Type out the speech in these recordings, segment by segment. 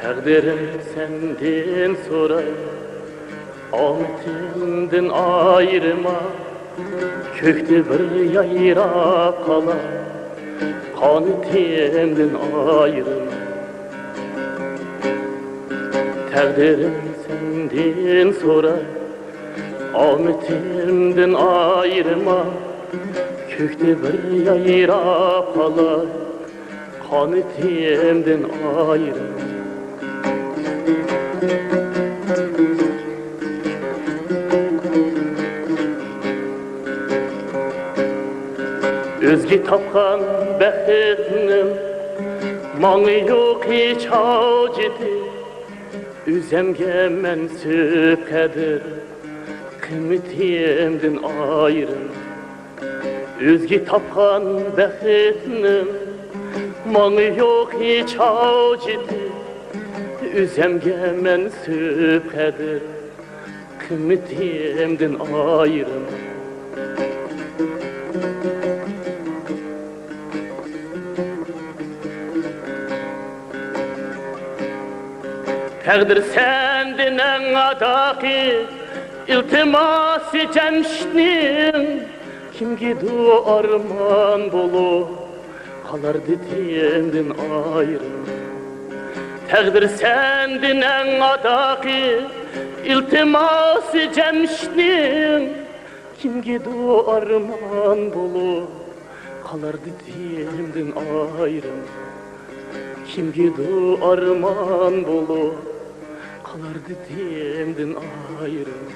Takdirim senden soray, ametimden ayrıma, kökte bir yayra kala, kanetimden ayrıma. Takdirim senden soray, ametimden ayrıma, kökte bir yayra kala, kanetimden ayrıma. Özge tapkan bəxtinin manı yok hiç haceti. Üzemge mənsub qədir kıymetimden ayrım. Özge tapkan bəxtinin manı yok hiç haceti. Üzemge mənsub qədir kıymetimden ayrım. Takdir sendinen adaki iltiması cemşnin kimgi du arman bolu kalar ditimden ayrım. Takdir sendinen adaki iltiması cemşnin kimgi du arman bolu kalar ditimden ayrım. Kimgi du arman bolu kalar ditimden ayrım.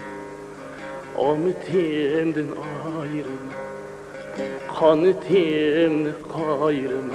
Ametimden ayrım, kanetimden ayrım.